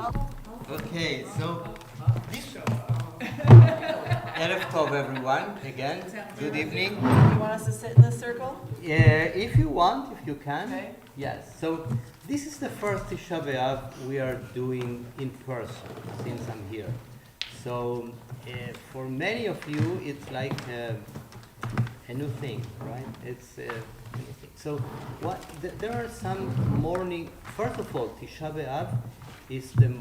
Okay, so Erev Tov, everyone. Again, good evening. You want us to sit in this circle? If you want, if you can. Okay. Yes. So this is the first Tisha B'Av we are doing in person since I'm here. So for many of you, it's like a new thing, right? It's a new thing. So there are some morning. First of all, Tisha B'Av is the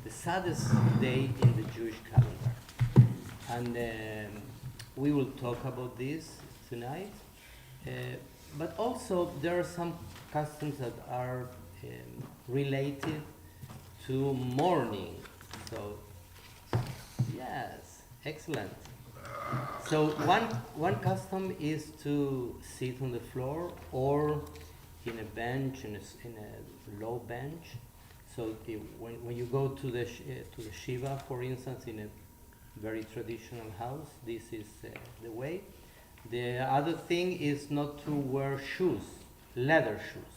saddest day in the Jewish calendar, and we will talk about this tonight. But also there are some customs that are related to mourning. So yes, excellent. So one custom is to sit on the floor or in a bench, in a low bench. So when you go to the shiva, for instance, in a very traditional house, this is the way. The other thing is not to wear shoes, leather shoes.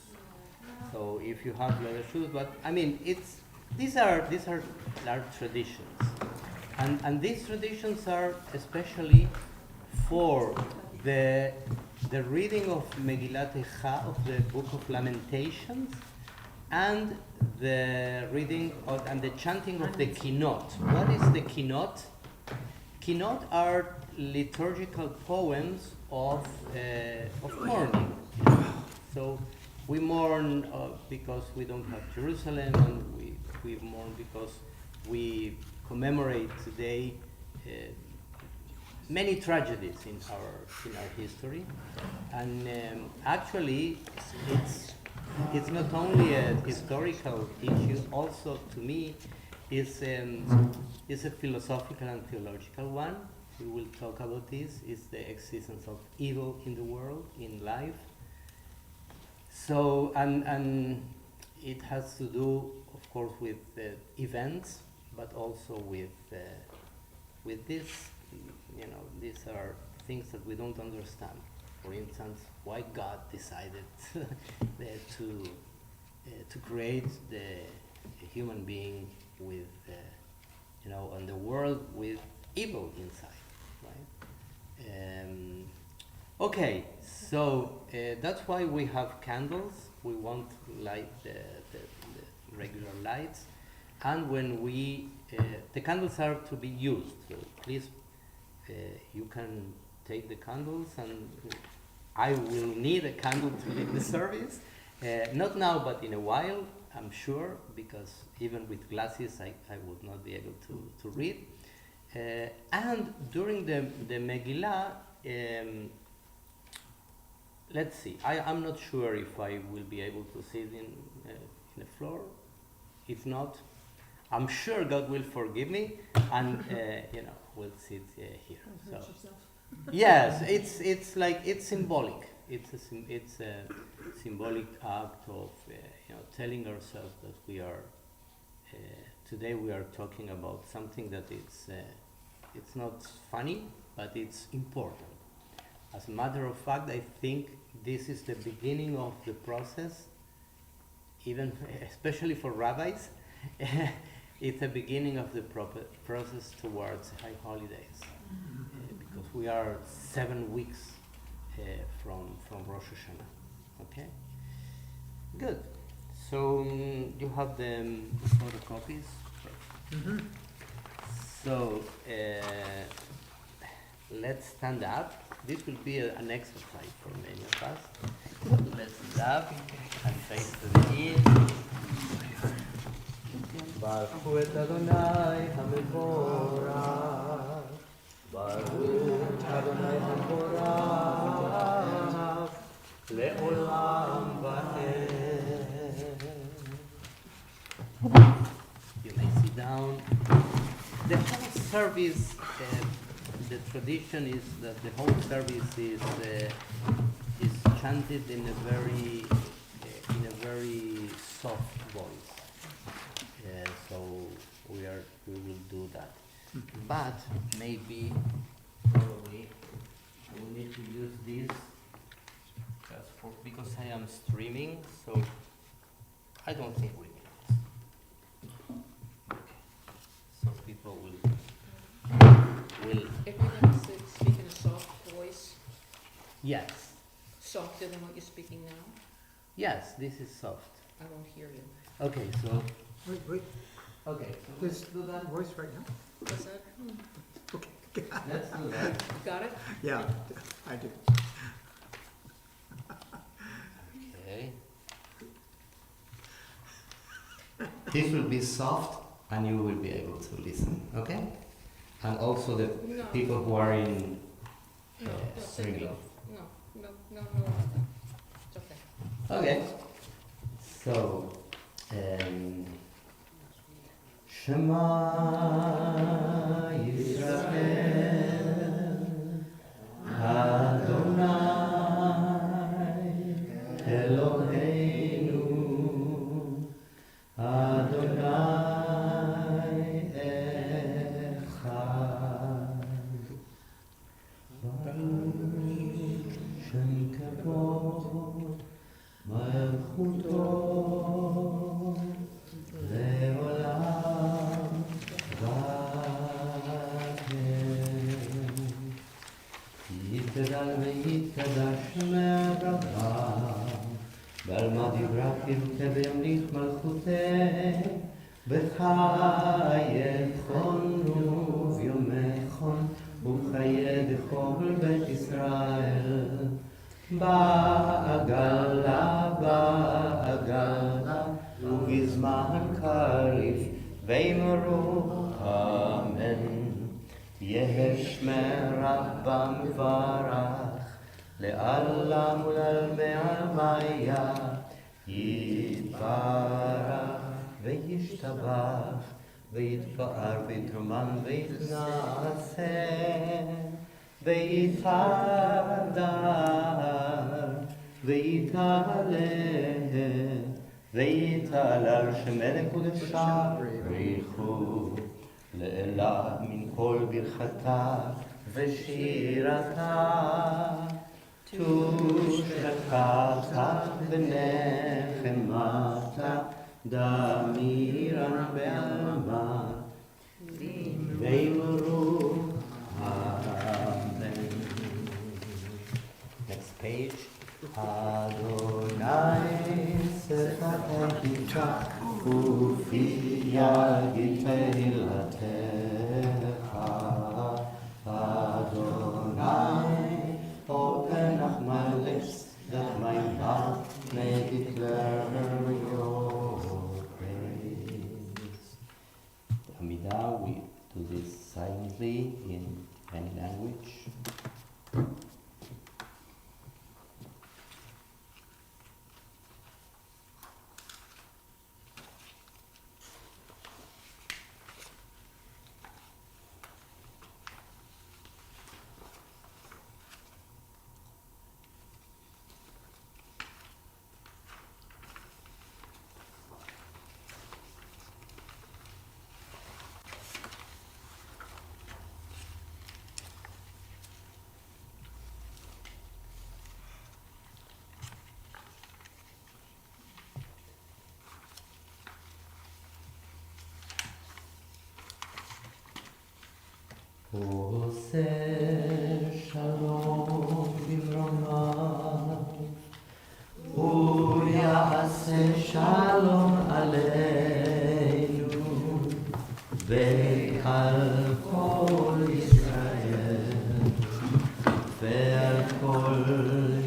So if you have leather shoes, but I mean these are large traditions, and these traditions are especially for the reading of Megillat Echa, of the Book of Lamentations, and the reading and the chanting of the Kinot. What is the Kinot? Kinot are liturgical poems of mourning. So we mourn because we don't have Jerusalem, and we mourn because we commemorate today many tragedies in our history, and actually it's not only a historical issue. Also, to me, is a philosophical and theological one. We will talk about this. Is the existence of evil in the world, in life. So and it has to do, of course, with events, but also with this. You know, these are things that we don't understand. For instance, why God decided to create the human being with, and the world with evil inside, right? Okay, so that's why we have candles. We won't light the regular lights, and when the candles are to be used. So please, you can take the candles, and I will need a candle to lead the service. Not now, but in a while, I'm sure, because even with glasses, I would not be able to read. And during the Megillah, let's see. I'm not sure if I will be able to sit in the floor. If not, I'm sure God will forgive me, and we'll sit here. So yes, it's like it's symbolic. It's a symbolic act of telling ourselves that we are today we are talking about something that it's not funny, but it's important. As a matter of fact, I think this is the beginning of the process, even especially for rabbis. It's the beginning of the process towards high holidays, because we are 7 weeks from Rosh Hashanah. Okay, good. So you have the photocopies. Mm-hmm. So let's stand up. This will be an exercise for many of us. Let's stand up and face to the east. ברכו את אדוני המבורך, ברוך אדוני המבורך, לעולם ועד. You may sit down. The whole service, the tradition is that the whole service is chanted in a very soft voice. So we will do that. Mm-hmm. But maybe, probably, we need to use this just because I am streaming. So I don't think we need it. Yes. Softer than what you're speaking now? Yes, this is soft. I won't hear you. Okay, so Wait, okay, so this let's do that. voice right now? What's that? Okay. Let's do that. Got it? Yeah, I do. Okay. This will be soft, and you will be able to listen. Okay. And also the No. people who are in No, take it Ringo. off. No. It's okay. Okay. So, Shema Yisrael Adonai Eloheinu Adonai Echad Baruch Shem Kavod Malchuto Leolam Vahem Yitgadal v'yitgadash Shemeh Rabbav Balma dibra piruteh v'yamlich malchuteh B'chayechon u'vyomechon U'chayeh b'chol beit Yisrael Ba'agala ובזמן קריב ואמרו אמן יהי שמי רבם מברך לעולם ולעלמי עלמיה יתברך וישתבח ויתפאר ויתרומן ויתנשא ויתהדר ויתעלה ויתהלל שמלך קודשה בריחו לאלה מן כל ברכתה ושירתה תושבתה ונחמתה דמירן בעלמה ואמרו אמן. Next page. Adonai sefakita ufia giteilatecha Adonai open up my lips that my mouth may declare your praise. Amidah, we do this silently in any language. עושה שלום במרומיו, הוא יעשה שלום עלינו ועל כל ישראל ועל כל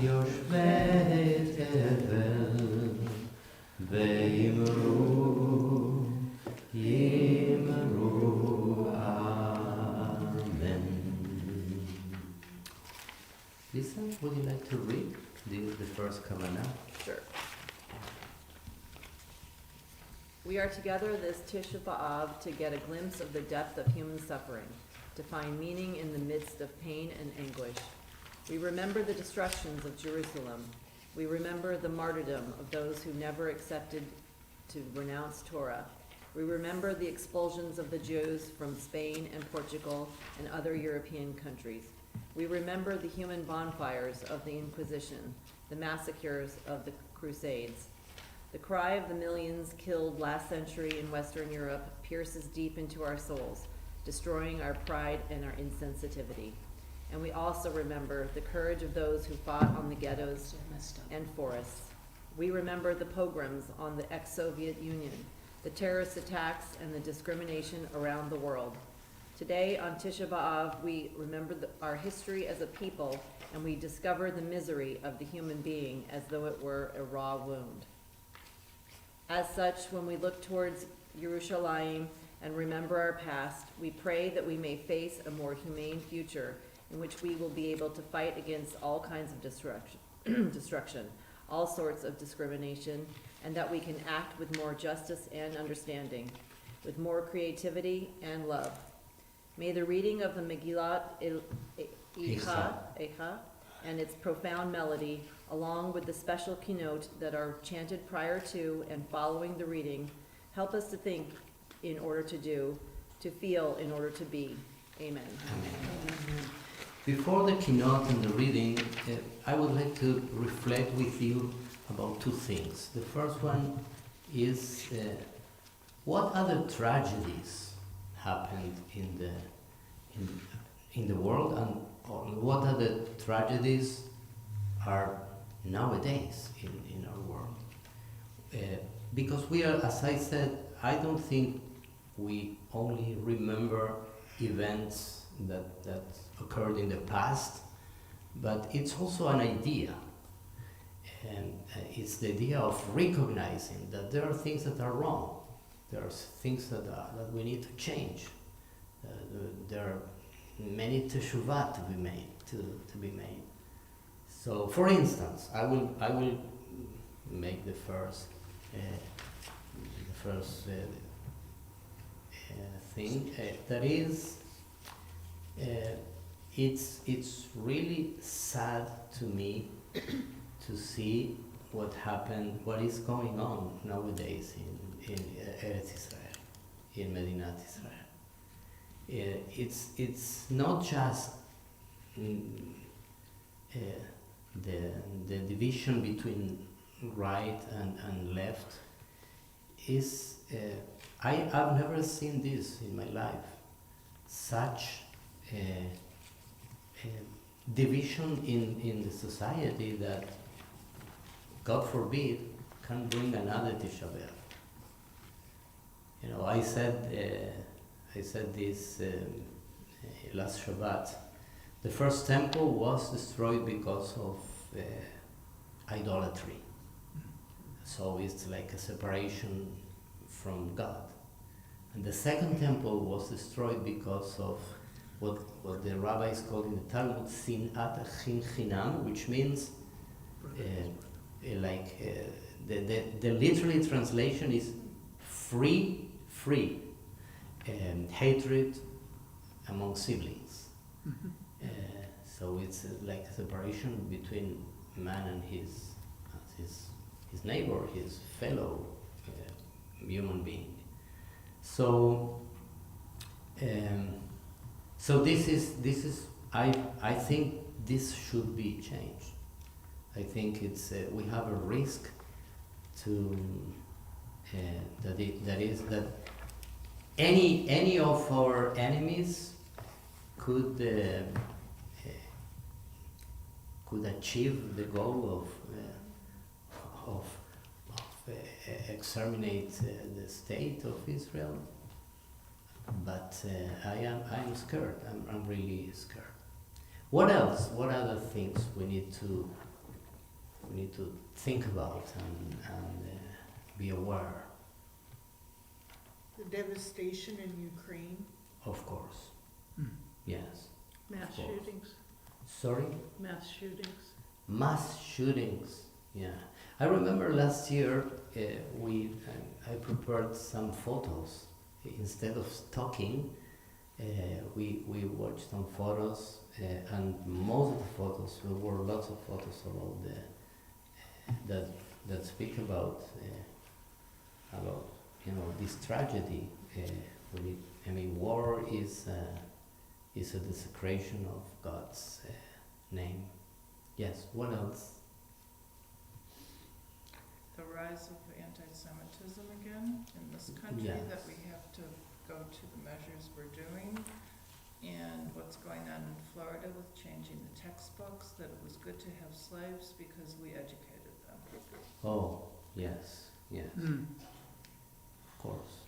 יושבי תבל ואמרו Lisa, would you like to read the first kavanah? Sure. We are together this Tisha B'Av to get a glimpse of the depth of human suffering, to find meaning in the midst of pain and anguish. We remember the destructions of Jerusalem. We remember the martyrdom of those who never accepted to renounce Torah. We remember the expulsions of the Jews from Spain and Portugal and other European countries. We remember the human bonfires of the Inquisition, the massacres of the Crusades. The cry of the millions killed last century in Western Europe pierces deep into our souls, destroying our pride and our insensitivity. And we also remember the courage of those who fought on the ghettos So messed up. and forests. We remember the pogroms on the ex-Soviet Union, the terrorist attacks, and the discrimination around the world. Today, on Tisha B'Av, we remember our history as a people, and we discover the misery of the human being as though it were a raw wound. As such, when we look towards Yerushalayim and remember our past, we pray that we may face a more humane future in which we will be able to fight against all kinds of destruction, all sorts of discrimination, and that we can act with more justice and understanding, with more creativity and love. May the reading of the Megillat Eicha and its profound melody, along with the special keynote that are chanted prior to and following the reading, help us to think in order to do, to feel in order to be. Amen. Before the keynote and the reading, I would like to reflect with you about two things. The first one is what other tragedies happened in the world, and what other tragedies are nowadays in our world. Because we are, as I said, I don't think we only remember events that occurred in the past, but it's also an idea. And it's the idea of recognizing that there are things that are wrong. There are things that we need to change. There are many teshuvah to be made. So, for instance, I will make the first thing. That is, it's really sad to me to see what happened, what is going on nowadays in Eretz Israel, in Medinat Israel. It's not just the division between right and left. I've never seen this in my life. Such division in the society that, God forbid, can bring another Tisha B'Av. You know, I said this last Shabbat. The first temple was destroyed because of idolatry. So it's like a separation from God. And the second temple was destroyed because of what the rabbis call in the Talmud sinat achin chinam, which means the literal translation is free hatred among siblings. Mhm. So it's like a separation between man and his neighbor, his fellow human being. So this is I think this should be changed. I think it's we have a risk to that any of our enemies could achieve the goal of exterminate the state of Israel, but I am scared. I'm really scared. What else? What other things we need to think about and be aware? The devastation in Ukraine, Of course, Mm. yes. mass Of course. shootings, Sorry. mass shootings. Mass shootings, yeah. I remember last year I prepared some photos. Instead of talking, we watched some photos, and most of the photos, there were lots of photos about that speak about this tragedy. War is a desecration of God's name. Yes. What else? The rise of anti-Semitism again in this country, Yes. that we have to go to the measures we're doing and what's going on in Florida with changing the textbooks, that it was good to have slaves because we educated them. Oh, yes, yes, Mm. of course.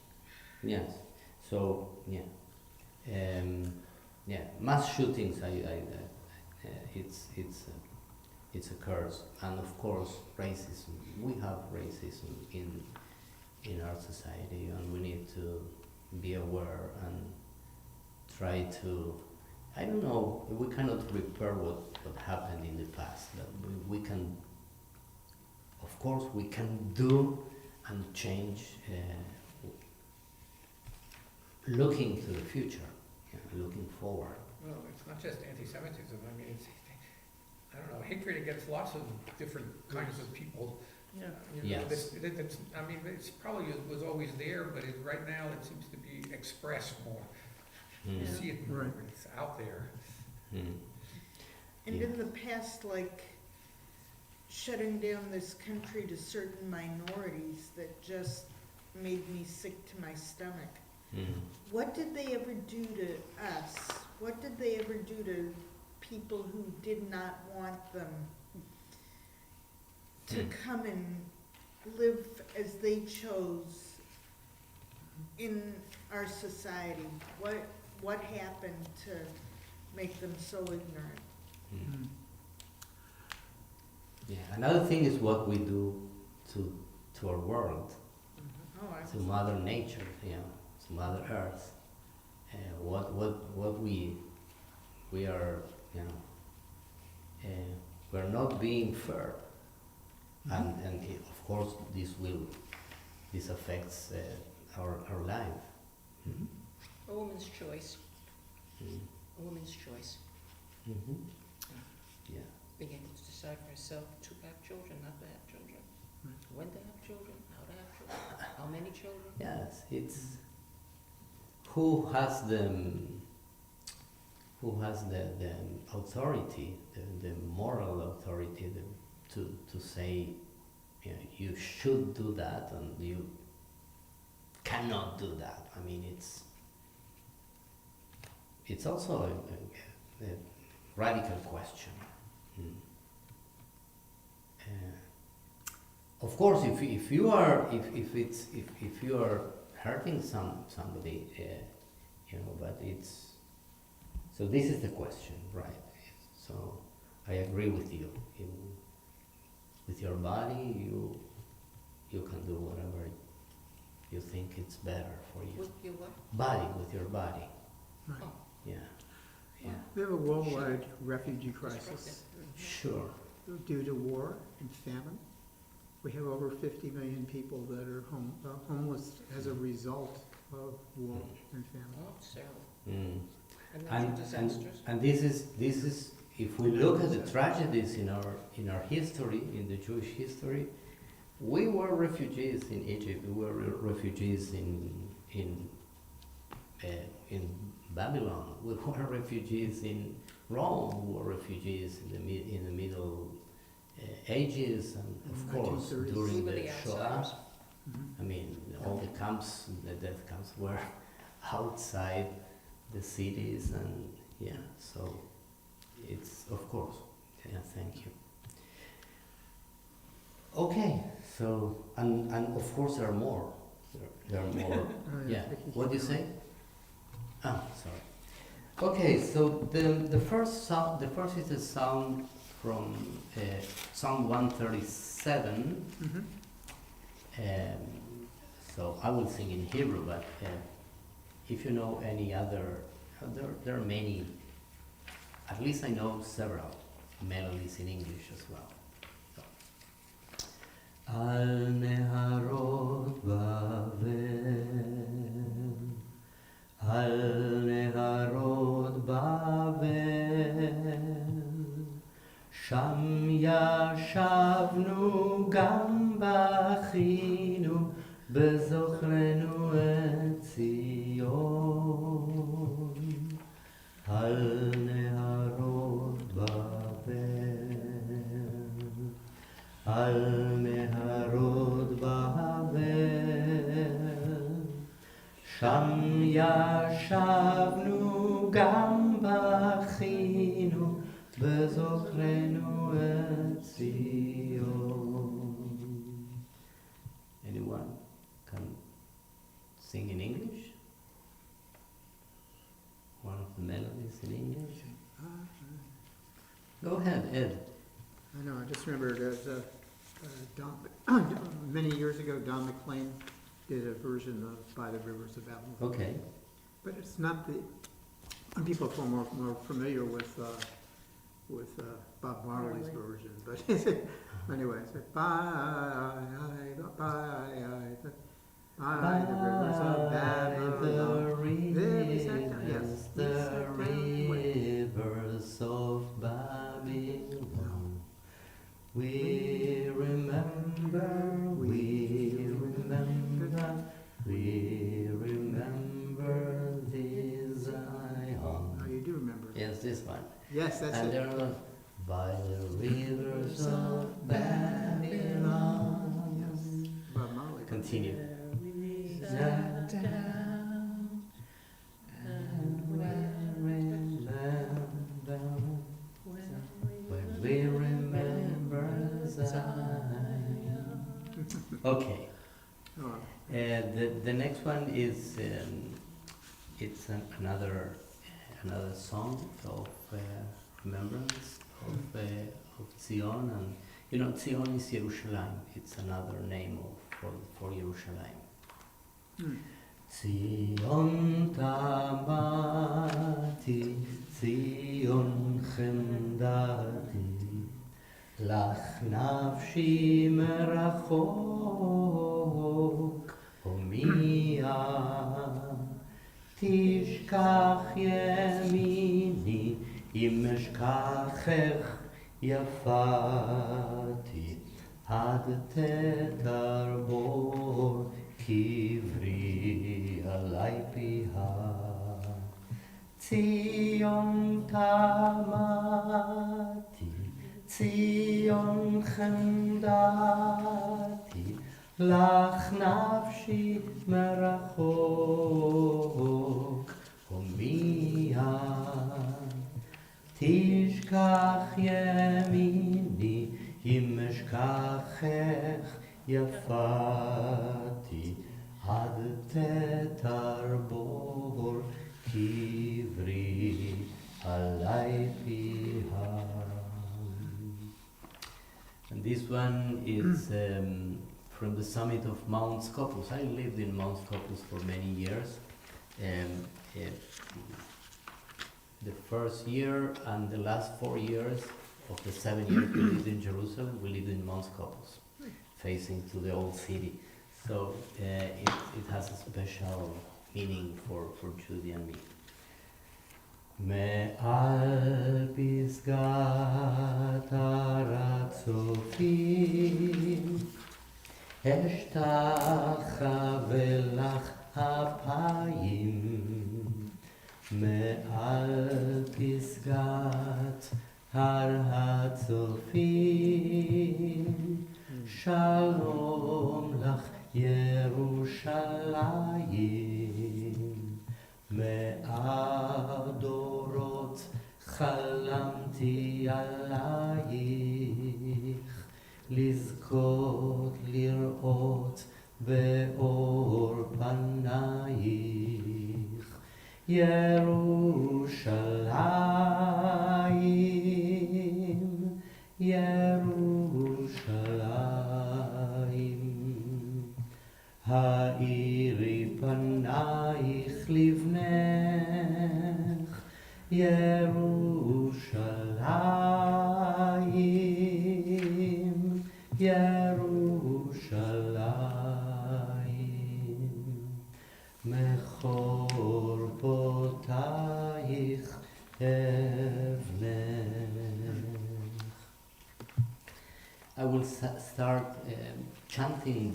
Yes. So, yeah. Yeah, mass shootings, it's a curse. And of course, racism. We have racism in our society, and we need to be aware and try to, I don't know, we cannot repair what happened in the past, but we can, of course, we can do and change, looking to the future, looking forward. Well, it's not just anti-Semitism, I mean, it's, I don't know, hatred against lots of different kinds of people. Yeah. You know, Yes. that's, I mean, it's probably was always there, but right now it seems to be expressed more. You Mm. see it more, Right. it's out there. Mm. And Yeah. in the past, like, shutting down this country to certain minorities that just made me sick to my stomach. Mm. What did they ever do to us? What did they ever do to people who did not want them to come and live as they chose in our society? What happened to make them so ignorant? Mm. Mm. Yeah. Another thing is what we do to our world, Oh, I to was, Mother Nature, to Mother Earth. What we are, we're not being fair, and of course this affects our life. Mhm. A woman's choice, Mm. a woman's choice. Mhm. Yeah. Being able to decide for herself to have children, not to have children. Right. When to have children, how to have children, how many children. Yes, it's who has the authority, the moral authority to say, you should do that and you cannot do that. I mean, it's also a radical question. Mm. Of course, if you are hurting somebody, but it's, so this is the question, right? So I agree with you. With your body, you can do whatever you think it's better for you. With your what? Body, with your body. Right. Oh. Yeah. Yeah. We have a worldwide refugee crisis Sure. due to war and famine. We have over 50 million people that are homeless as a result of war and famine. Oh, it's terrible. Mm. And And, natural and, disasters. and this is if we look at the tragedies in our history, in the Jewish history, we were refugees in Egypt. We were refugees in Babylon. We were refugees in Rome. We were refugees in the Middle Ages, and In of the course 1930s. during We were the the Shoah. outsiders. Mhm. I mean, all the camps, the death camps were outside the cities, and yeah, so it's, of course, yeah, thank you. Okay, so, and of course there are more, there are more, Oh, yeah, we can what do you keep say? Ah, sorry. Okay, so the first is a sound from Psalm 137. going. So I will sing in Hebrew, but if you know any other, there are many, at least I know several melodies in English as well. So. Al neharot Bavel, al neharot Bavel, שם ישבנו גם בכינו בזוכרנו את ציון על נהרות בבל, על נהרות בבל, שם שם ישבנו גם בכינו בזוכרנו את ציון. Anyone can sing in English? One of the melodies in English? Go ahead, Ed. I know, I just remembered Don, many years ago, Don McLean did a version of By the Rivers of Babylon. Okay. But it's not the, people are more familiar with Bob Marley's version, but anyway, it's like, by the rivers of Babylon. Yes, the rivers of Babylon. We remember, we remember this Zion. Oh, you do remember. Yes, this one. Yes, that's And it. there are by the rivers of Babylon. Yes, Bob Marley. Continue. When we remember Zion. Okay. Oh, The next one is it's another song of remembrance of Zion, and you know Zion is Jerusalem. It's another name for Jerusalem. Zion tamati, Zion chemdati, lach nafshi merachok, homia, tishkach yemini, im eshkachech yafati, ad tetarbor kivri alai piha. Zion tamati, Zion chemdati, lach nafshi merachok, homia, tishkach yemini, im eshkachech yafati, ad tetarbor kivri alai piha. And this one is from the summit of Mount Scopus. I lived in Mount Scopus for many years. The first year and the last 4 years of the 7 years we lived in Jerusalem, we lived in Mount Scopus, facing to the old city. So it has a special meaning for Judy and me. מעל פסגת הר הצופים אשתחווה לך אפיים, מעל פסגת הר הצופים שלום לך ירושלים, מאה דורות חלמתי עלייך, לזכות לראות באור פנייך, ירושלים, ירושלים, האירי פנייך לבנך, ירושלים, ירושלים, מחורבותייך אבנך. I will start chanting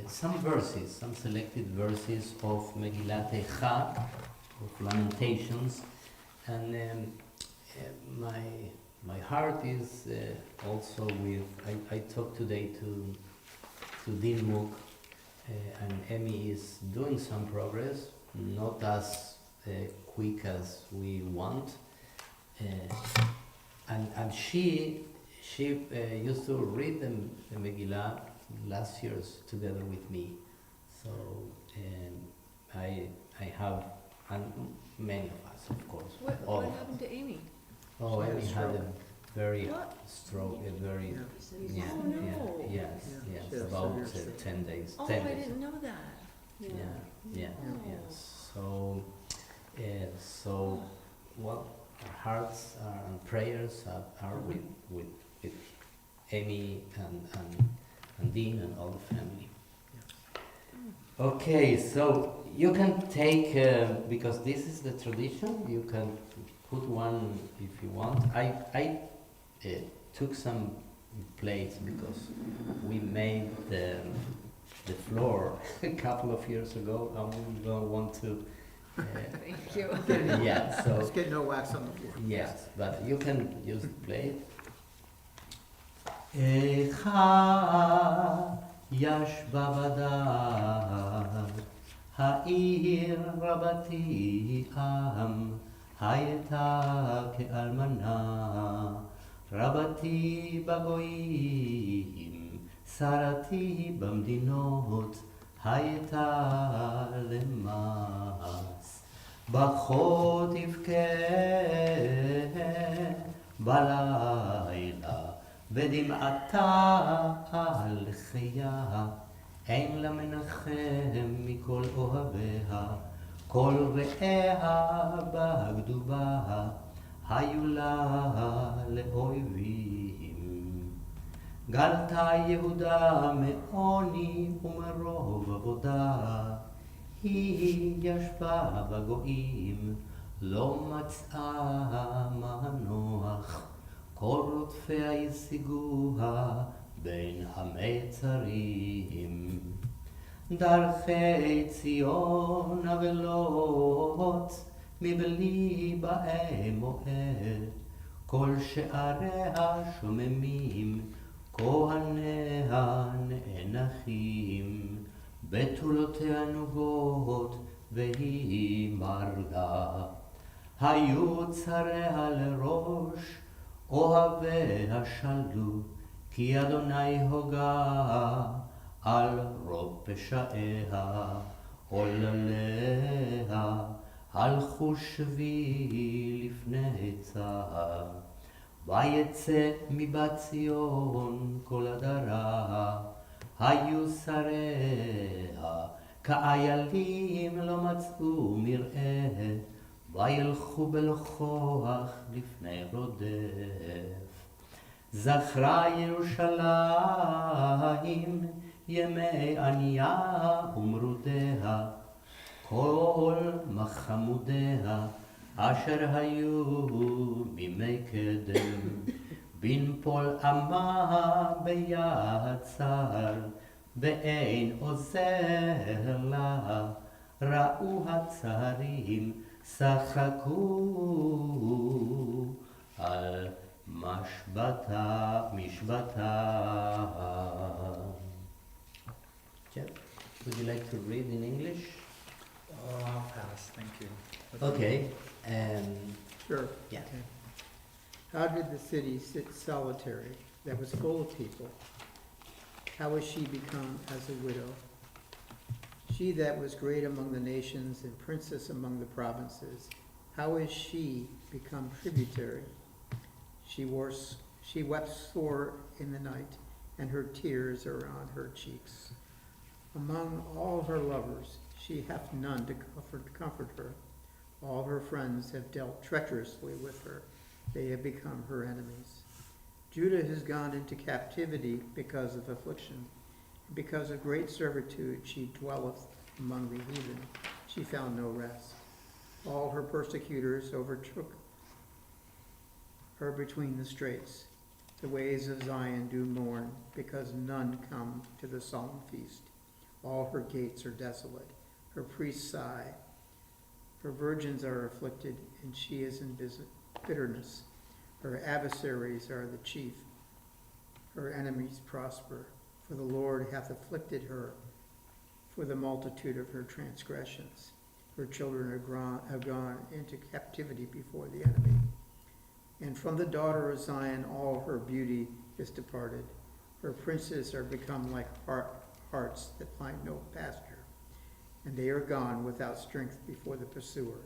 some verses, some selected verses of Megillat Eicha, of Lamentations, and my heart is also with. I talked today to Din Muk, and Emmy is doing some progress, not as quick as we want. And she used to read the Megillah last year's together with me. So I have, and many of us, of course, all What of happened us. to Amy? Oh, She had a Emmy had a stroke. very What? stroke, a very Yeah. yeah, Oh, no. yes, Yeah, yes, she had a about severe stroke. 10 days. Oh, 10 I days. didn't know that. Yeah, yeah, Oh. yes. So, well, our hearts and prayers are with Amy and Dean and all the family. Okay, so you can take, because this is the tradition, you can put one if you want. I took some plates because we made the floor a couple of years ago and we don't want to, Thank you. yeah, so, Let's get no wax on the floor. yes, but you can use the plate. איכה ישבה בדד, העיר רבתי עם, הייתה כאלמנה, רבתי בגויים, שרתי במדינות, הייתה למס. בכה תבכה בלילה, ודמעתה על חייה, אין לה מנחם מכל אוהביה, כל רעיה בגדו בה, היו לה לאויבים. גלתה יהודה מעוני ומרוב עבודה, היא ישבה בגויים, לא מצאה מנוח. כל רודפיה השיגוה בין המצרים. דרכי ציון אבלות מבלי בהם מועד, כל שעריה שוממים, כהניה נאנחים, בתולותיה נוגות והיא מרדה. היו צריה לראש, אוהביה שלו, כי אדוני הוגה על רוב פשעיה, עולליה הלכו שבי לפני צער. ויצא מבת ציון כל עדרה, היו שריה כאיילים לא מצאו מרעה, וילכו בלכוח לפני רודף. זכרה ירושלים ימי ענייה ומרודיה, כל מחמודיה אשר היו מימי קדם. בנפול עמה ביד צר, ואין עוזר לה, ראו הצרים שחקו על משבתה. Jeff, would you like to read in English? I'll pass, thank you. Okay, Sure. yeah. Okay. How did the city sit solitary that was full of people? How was she become as a widow? She that was great among the nations and princess among the provinces, how is she become tributary? She wept sore in the night, and her tears are on her cheeks. Among all her lovers, she hath none to comfort her. All her friends have dealt treacherously with her. They have become her enemies. Judah has gone into captivity because of affliction. Because of great servitude she dwelleth among the heathen. She found no rest. All her persecutors overtook her between the straits. The ways of Zion do mourn, because none come to the solemn feast. All her gates are desolate. Her priests sigh. Her virgins are afflicted, and she is in bitterness. Her adversaries are the chief. Her enemies prosper, for the Lord hath afflicted her. for the multitude of her transgressions. Her children have gone into captivity before the enemy. And from the daughter of Zion all her beauty is departed. Her princes are become like harts that find no pasture, and they are gone without strength before the pursuer.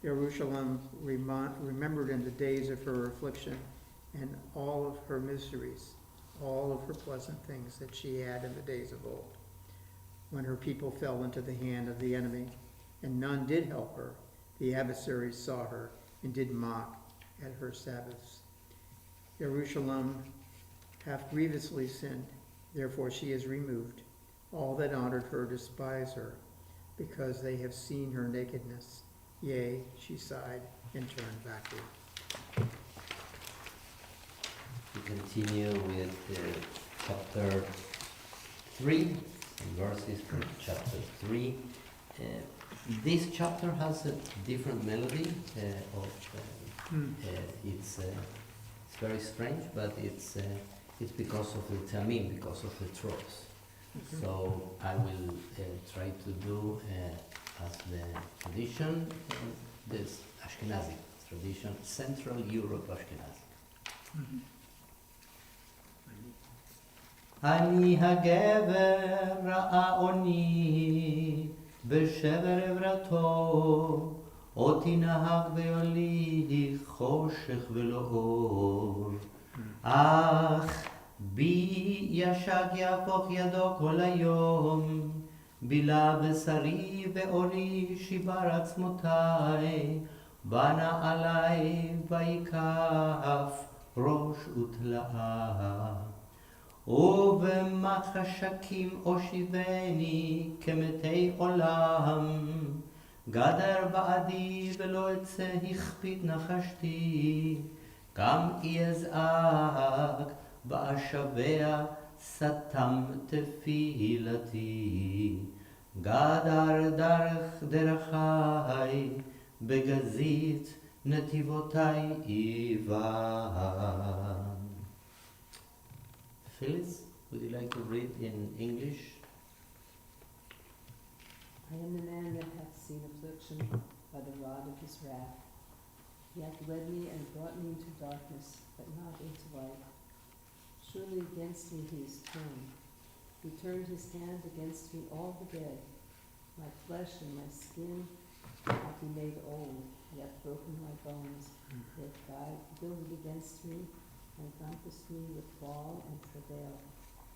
Jerusalem remembered in the days of her affliction and all of her miseries, all of her pleasant things that she had in the days of old, when her people fell into the hand of the enemy, and none did help her. The adversaries saw her and did mock at her Sabbaths. Jerusalem hath grievously sinned, therefore she is removed. All that honored her despise her, because they have seen her nakedness. Yea, she sighed and turned backward. We continue with chapter 3, verses from chapter 3. This chapter has a different melody it's very strange, but it's because of the tamim, because of the tropes. So I will try to do as the tradition, this Ashkenazi tradition, Central Europe Ashkenazi. אני הגבר ראה עוני בשבר עברתו, אותי נהג ויוליך חושך ולא אור. אך בי ישק יהפוך ידו כל היום, בילה בשרי ואורי שיבר עצמותיי, בנה עלי ויקף ראש ותלאה. ובמחשכים אושיבני כמתי עולם, גדר בעדי ולא אצא הכפית נחשתי, גם אזעק באשבע סתם תפילתי, גדר דרכי בגזית נתיבותי איבה. Phyllis, would you like to read in English? I am the man that hath seen affliction by the rod of his wrath. He hath led me and brought me into darkness, but not into light. Surely against me he is turned. He turned his hand against me all the day. My flesh and my skin hath he made old. He hath broken my bones. He hath builded against me, and compassed me with fall and travail.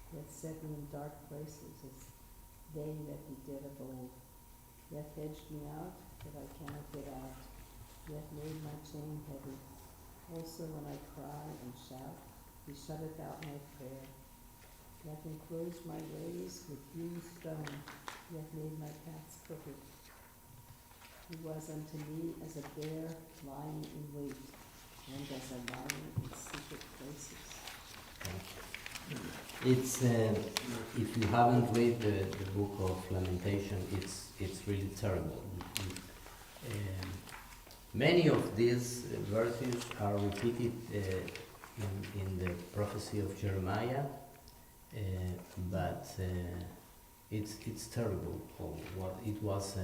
He hath set me in dark places, as they that be dead of old. He hath hedged me out, that I cannot get out. He hath made my chain heavy. Also when I cry and shout, he shutteth out my prayer. He hath enclosed my ways with hewn stone. He hath made my paths crooked. He was unto me as a bear lying in wait, and as a lion in secret places. It's if you haven't read the book of Lamentation, it's really terrible. Many of these verses are repeated in the prophecy of Jeremiah, but it's terrible. What it was,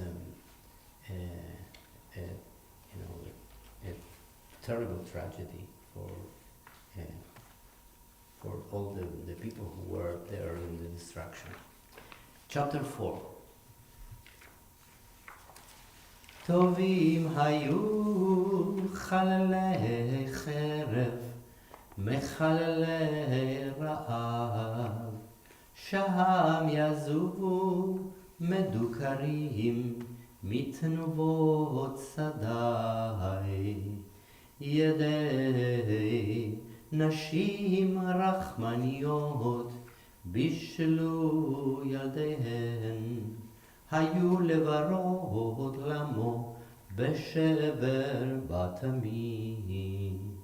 a terrible tragedy for all the people who were there in the destruction. Chapter 4. טובים היו חללי חרב, מחללי רעב, שם יזובו מדוכרים, מתנובות שדי. ידי נשים רחמניות בישלו ילדיהן, היו לברות למו בשבר בתמים.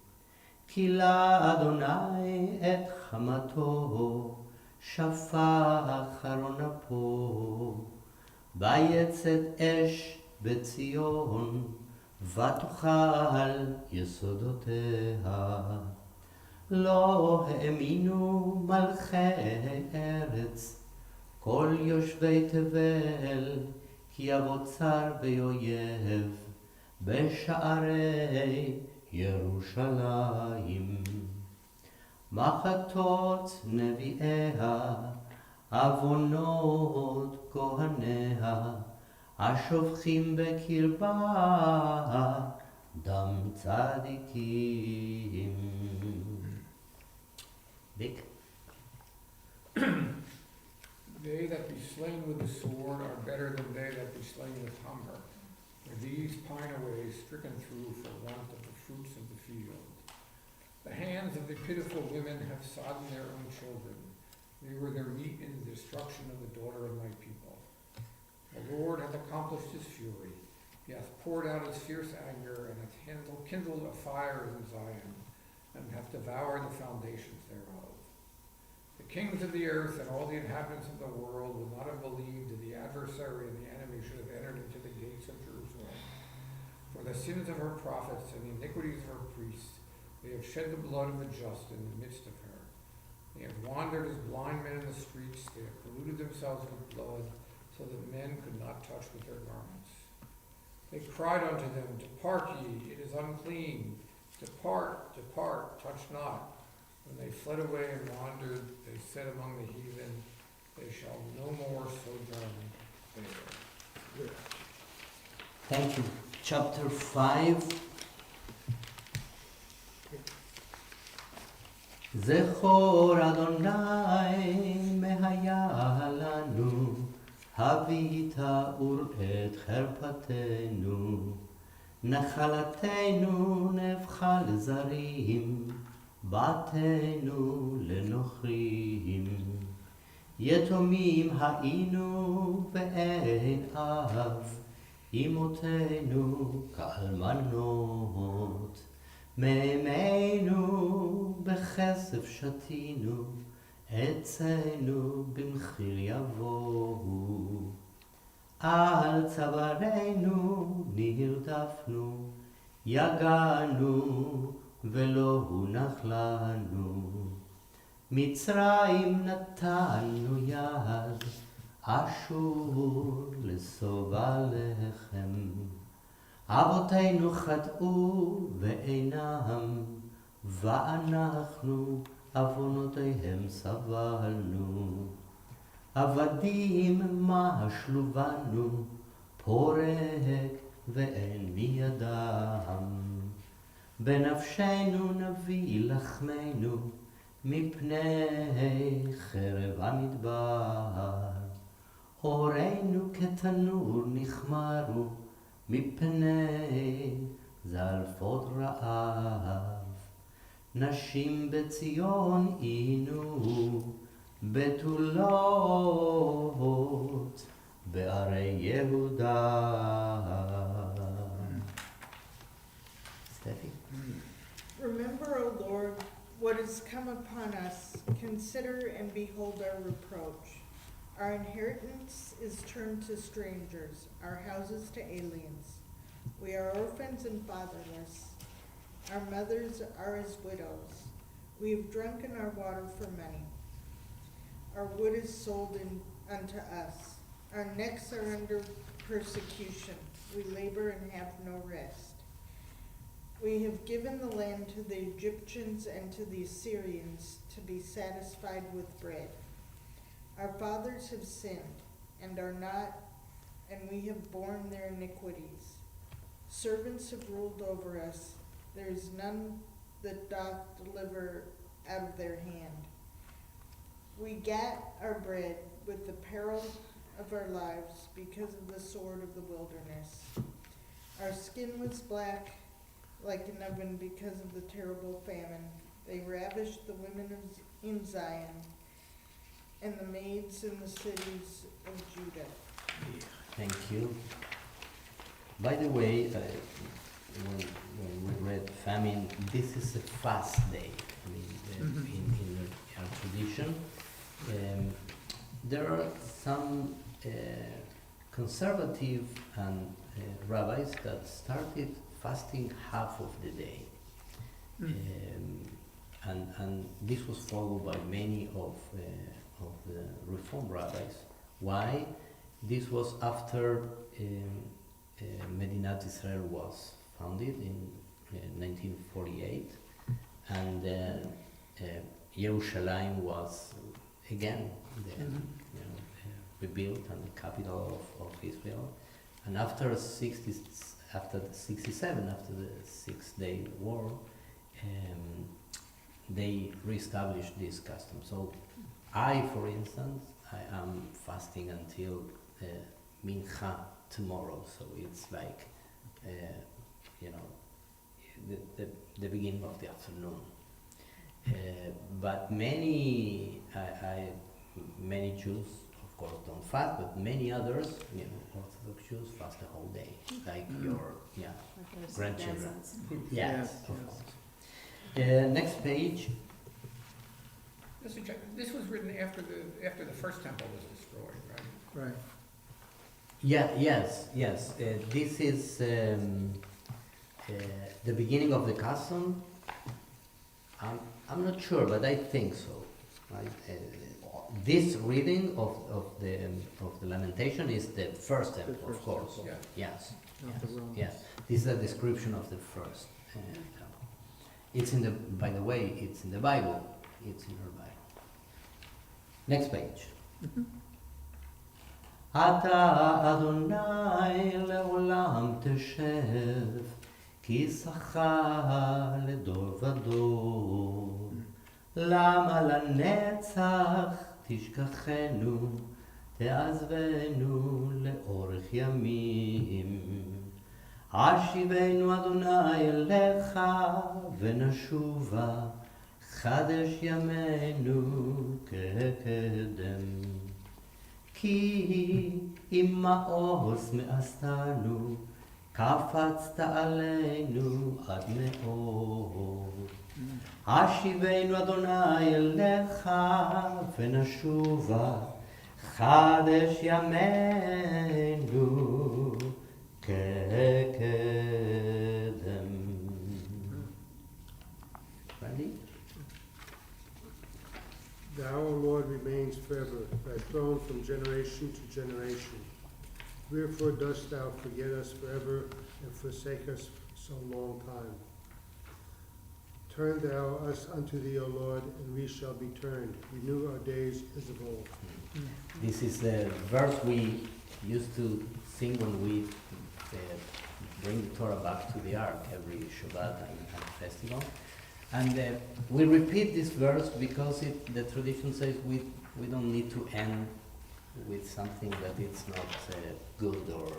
כי לאדוני את חמתו שפך ארון אפו, ויצאת אש בציון ותאכל יסודותיה. לא האמינו מלכי ארץ כל יושבי תבל, כי אבוא צר ואויב, בשערי ירושלים. מחטות נביאיה, עוונות כהניה, השופכים בקרבה דם צדיקים. Vic? They that be slain with the sword are better than they that be slain with hunger. For these pine away, stricken through for want of the fruits of the field. The hands of the pitiful women have sodden their own children. They were their meat in the destruction of the daughter of my people. The Lord hath accomplished his fury. He hath poured out his fierce anger, and hath kindled a fire in Zion, and hath devoured the foundations thereof. The kings of the earth and all the inhabitants of the world will not have believed that the adversary and the enemy should have entered into the gates of Jerusalem. For the sins of her prophets and the iniquities of her priests, they have shed the blood of the just in the midst of her. They have wandered as blind men in the streets. They have polluted themselves with blood, so that men could not touch with their garments. They cried unto them, Depart ye, it is unclean. Depart, depart, touch not. When they fled away and wandered, they said among the heathen, They shall no more sojourn there. Thank you. Chapter 5. זכור אדוני מהיה לנו, הביא תאור את חרפתנו, נחלתנו נהפכה לזרים, בתינו לנוכרים. יתומים היינו ואין אב, אמותינו כאלמנות. מימינו בכסף שתינו, עצנו במחיר יבואו. על צווארנו נרדפנו, יגענו ולא הונח לנו. מצרים נתנו יד, אשור לשובע לחם. אבותינו חטאו ואינם, ואנחנו עוונותיהם סבלנו. עבדים משלו בנו, פורק ואין בידם. בנפשנו נביא לחמנו, מפני חרב המדבר. הורינו כתנור נחמרו, מפני זלפות רעב. נשים בציון עינו, בתולות בערי יהודה. Steffi? Remember, O Lord, what has come upon us. Consider and behold our reproach. Our inheritance is turned to strangers, our houses to aliens. We are orphans and fatherless. Our mothers are as widows. We have drunken our water for money. Our wood is sold unto us. Our necks are under persecution. We labor and have no rest. We have given the land to the Egyptians and to the Assyrians to be satisfied with bread. Our fathers have sinned and are not, and we have borne their iniquities. Servants have ruled over us. There is none that doth deliver out of their hand. We gat our bread with the peril of our lives because of the sword of the wilderness. Our skin was black like an oven because of the terrible famine. They ravished the women in Zion and the maids in the cities of Judah. Thank you. By the way, when we read famine, this is a fast day. I mean, in our tradition, there are some conservative and rabbis that started fasting half of the day. And this was followed by many of the Reform rabbis Why? This was after Medinat Israel was founded in 1948, and Yerushalayim was again rebuilt and the capital of Israel. And after the 67, after the 6-day war, they reestablished this custom. So I, for instance, I am fasting until Mincha tomorrow. So it's like, the beginning of the afternoon. But many Jews, of course, don't fast, but many others, Orthodox Jews fast the whole day, like your grandchildren. Yes, of course. Next page. This was written after the first temple was destroyed, right? Right. Yes. This is the beginning of the custom. I'm not sure, but I think so. This reading of the lamentation is the first temple, of course. Yeah. Yes. Not the Romans. Yes. This is a description of the first temple. It's in the. By the way, it's in the Bible. It's in your Bible. Next page. אתה אדוני לעולם תשב, כי שכה לדור ודור. למה לנצח תשכחנו, תעזבנו לאורך ימים. השיבנו אדוני אליך ונשובה, חדש ימינו כקדם. כי אם מעוז מאסתנו, קפצת עלינו עד מאוד. השיבנו אדוני אליך ונשובה, חדש ימינו כקדם. Ready? Thou, O Lord, remains forever, thy throne from generation to generation. Wherefore dost thou forget us forever and forsake us so long time? Turn thou us unto thee, O Lord, and we shall be turned. Renew our days as of old. This is the verse we used to sing when we bring the Torah back to the Ark every Shabbat and festival. And we repeat this verse because the tradition says we don't need to end with something that it's not good or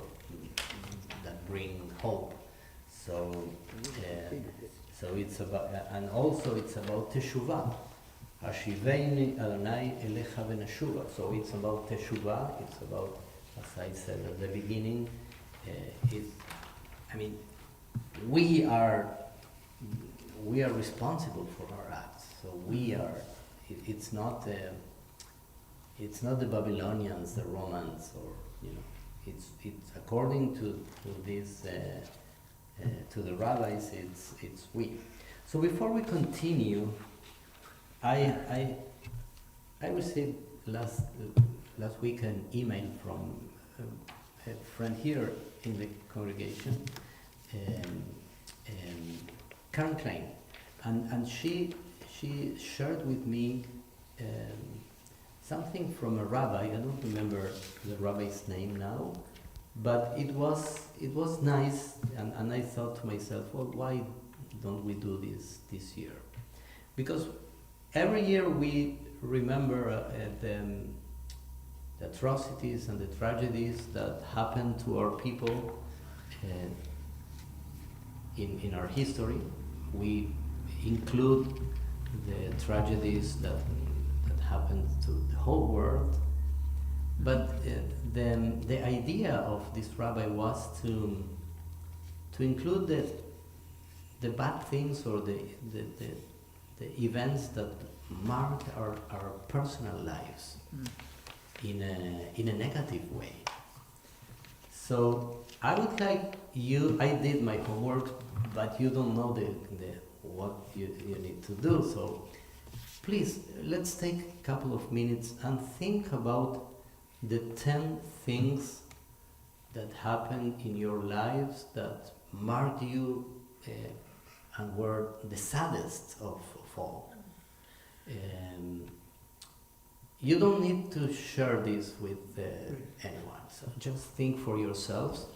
that bring hope. So it's about, and also it's about teshuvah. Hashiveni Adonai elecha v'neshuva. So it's about teshuvah. It's about, as I said at the beginning, we are responsible for our acts. So we are. It's not the Babylonians, the Romans, or It's according to this to the rabbis. It's we. So before we continue, I received last week an email from a friend here in the congregation, Karen Klein, and she shared with me something from a rabbi. I don't remember the rabbi's name now, but it was nice, and I thought to myself, well, why don't we do this year? Because every year we remember the atrocities and the tragedies that happened to our people in our history. We include the tragedies that happened to the whole world, but the idea of this rabbi was to include the bad things or the events that mark our personal lives in a negative way. So I would like you. I did my homework, but you don't know what you need to do. So please, let's take a couple of minutes and think about the 10 things that happened in your lives that marked you and were the saddest of all. You don't need to share this with anyone, so just think for yourselves.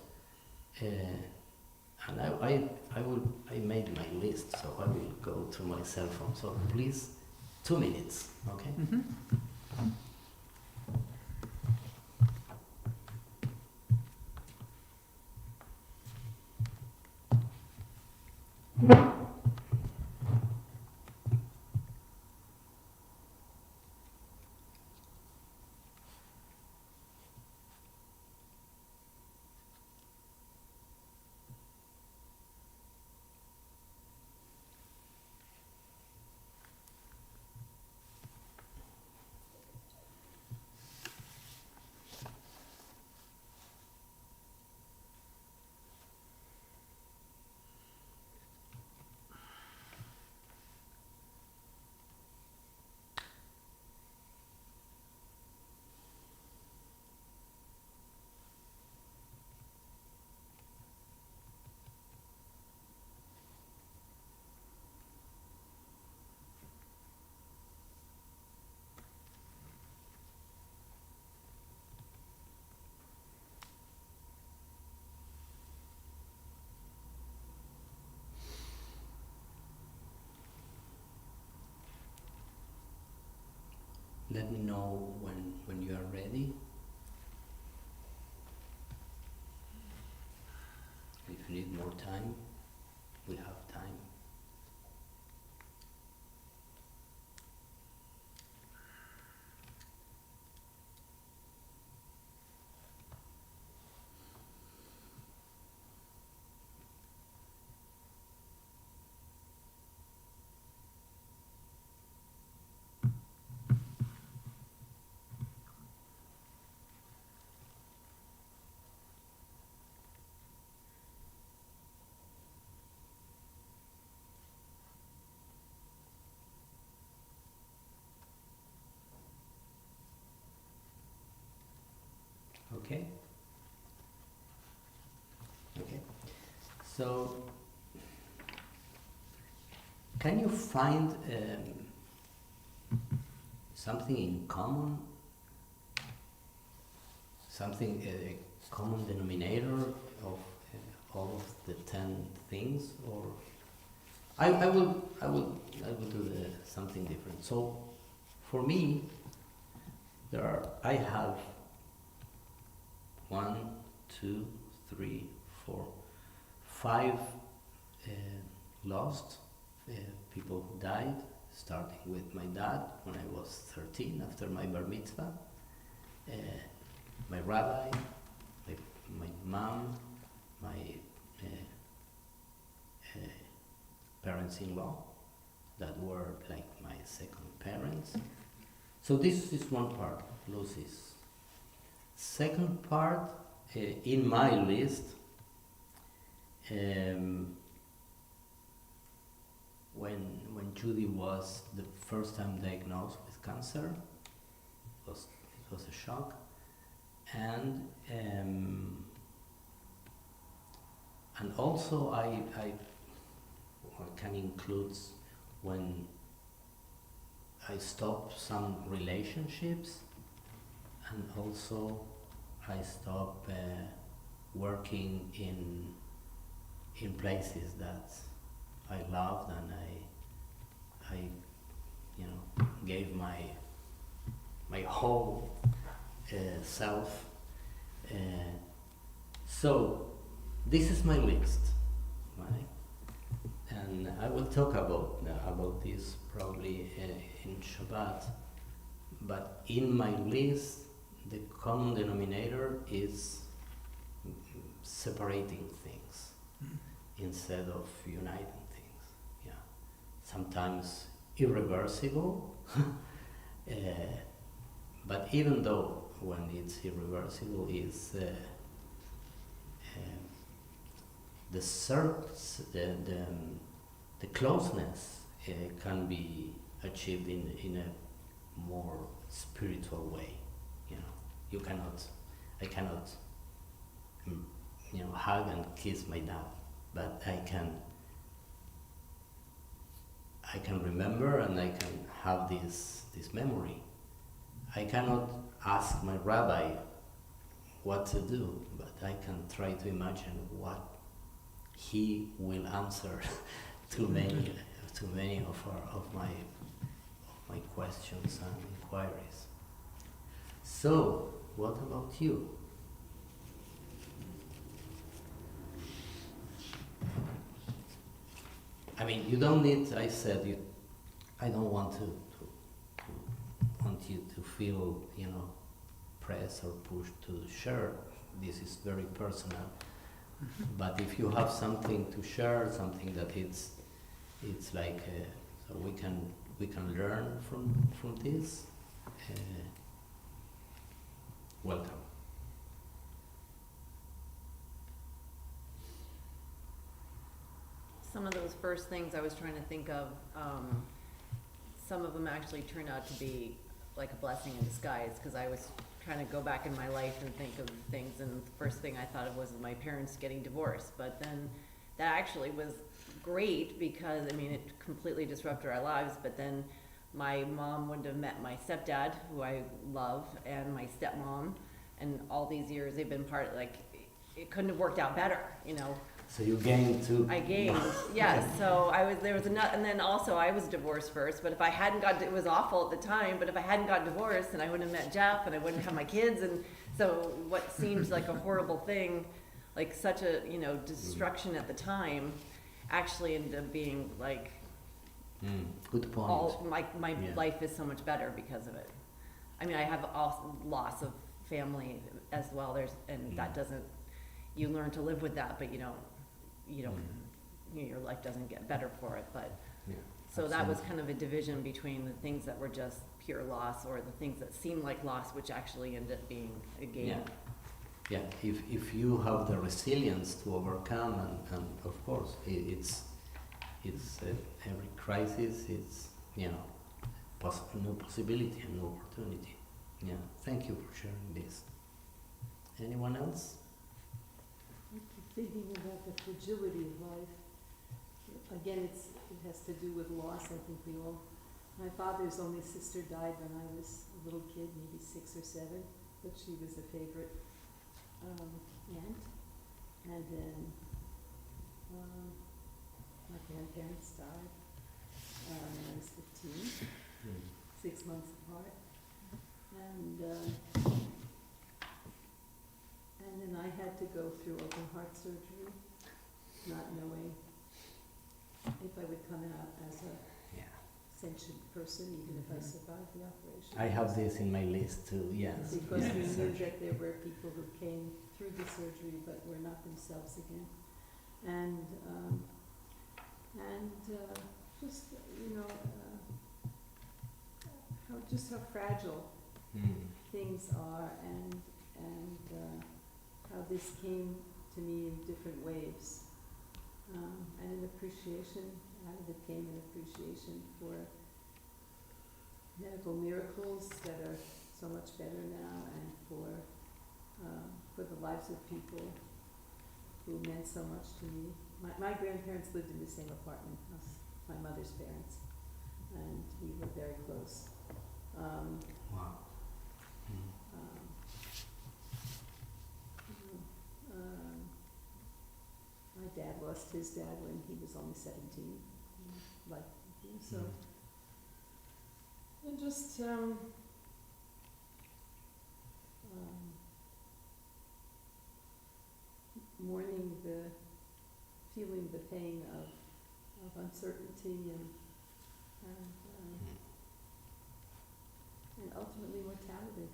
And I made my list, so I will go to my cell phone. So please, 2 minutes, okay? Let me know when you are ready. If you need more time, we have time. Okay? Okay. So, can you find something in common? Something, a common denominator of all of the 10 things? Or I will do something different. So, for me, I have 1, 2, 3, 4, 5 lost people who died, starting with my dad when I was 13 after my bar mitzvah, my rabbi, my mom, my parents-in-law that were like my second parents. So this is one part, losses. Second part, in my list, when Judy was the first time diagnosed with cancer, it was a shock, and also I can include when I stopped some relationships, and also I stopped working in places that I loved, and I gave my whole self. So this is my list, right? And I will talk about this probably in Shabbat. But in my list, the common denominator is separating things instead of uniting things. Yeah, sometimes irreversible. But even though when it's irreversible, is the closeness can be achieved in a more spiritual way, I cannot, hug and kiss my dad, but I can remember and I can have this memory. I cannot ask my rabbi what to do, but I can try to imagine what he will answer to many of my questions and inquiries. So, what about you? I mean, you don't need. I said you. I don't want want you to feel, pressed or pushed to share. This is very personal. But if you have something to share, something that it's like, so we can learn from this. Welcome. Some of those first things I was trying to think of, some of them actually turned out to be like a blessing in disguise, because I was trying to go back in my life and think of things, and the first thing I thought of was my parents getting divorced. But then that actually was great, because it completely disrupted our lives. But then my mom wouldn't have met my stepdad, who I love, and my stepmom, and all these years they've been part, it couldn't have worked out better, So you gained too. I gained, yes. So and then also I was divorced first. But if I hadn't it was awful at the time. But if I hadn't got divorced, then I wouldn't have met Jeff, and I wouldn't have my kids. And so what seemed like a horrible thing, like such a destruction at the time, actually ended up being like. Good point. My life is so much better because of it. I have also loss of family as well. That doesn't. You learn to live with that, but you don't. Your life doesn't get better for it. But so that was kind of a division between the things that were just pure loss, or the things that seemed like loss, which actually ended up being a gain. Yeah. If you have the resilience to overcome, and of course it's every crisis, it's new possibility and new opportunity. Yeah. Thank you for sharing this. Anyone else? Thinking about the fragility of life. Again, it has to do with loss. I think my father's only sister died when I was a little kid, maybe 6 or 7, but she was a favorite aunt. And then my grandparents died when I was 15, 6 months apart. And then I had to go through open heart surgery, not knowing if I would come out as a sentient person, even if I survived the operation. I have this in my list too, yes. Because we knew that there were people who came through the surgery but were not themselves again. And how fragile things are, and how this came to me in different waves, and an appreciation. Out of it came an appreciation for medical miracles that are so much better now, and for the lives of people who meant so much to me. My grandparents lived in the same apartment as my mother's parents, and we were very close. Wow. My dad lost his dad when he was only 17, like you. So, and just mourning feeling the pain of uncertainty and ultimately mortality.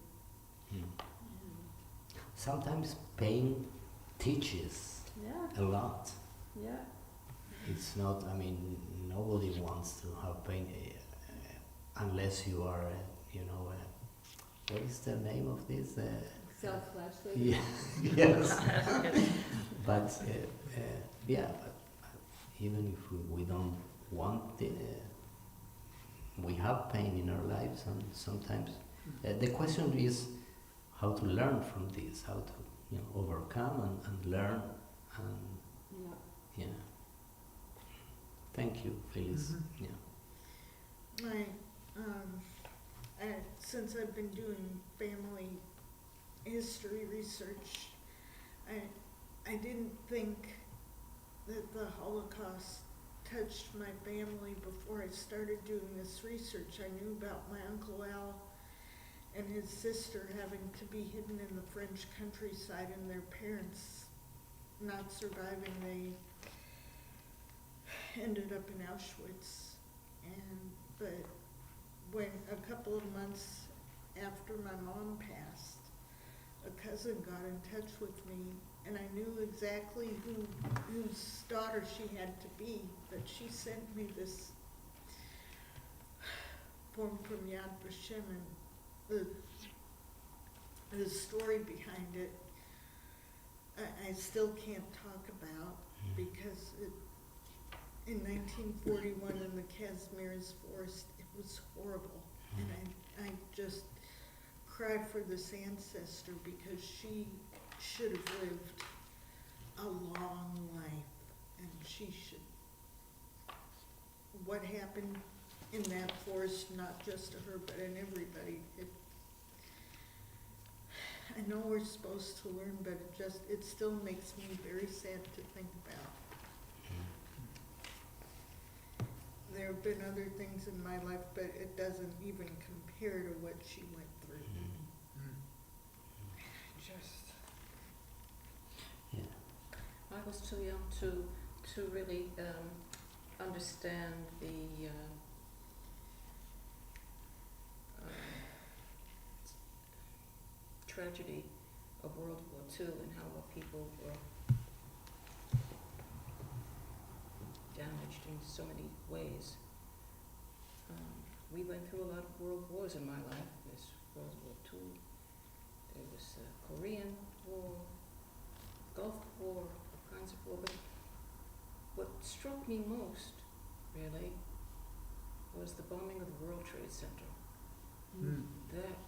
Sometimes pain teaches a lot. Yeah. It's not, nobody wants to have pain unless you are, what is the name of this? Self-flagellation. Yes. But, but even if we don't want we have pain in our lives, and sometimes the question is how to learn from this, how to overcome and learn, and Yeah. Thank you, Phyllis. Mhm. Yeah. Since I've been doing family history research, I didn't think that the Holocaust touched my family before I started doing this research. I knew about my Uncle Al and his sister having to be hidden in the French countryside and their parents not surviving. They ended up in Auschwitz. But when a couple of months after my mom passed, a cousin got in touch with me, and I knew exactly whose daughter she had to be, but she sent me this form from Yad Vashem, and the story behind it I still can't talk about, because in 1941 in the Kazimierz Forest, it was horrible, and I just cried for this ancestor, because she should have lived a long life, and she should. What happened in that forest, not just to her, but in everybody, I know we're supposed to learn, but it still makes me very sad to think about. There have been other things in my life, but it doesn't even compare to what she went through. I was too young to really understand the tragedy of World War II and how our people were damaged in so many ways. We went through a lot of world wars in my life. There's World War II, there was the Korean War, Gulf War, all kinds of war. But what struck me most, really, was the bombing of the World Trade Center. That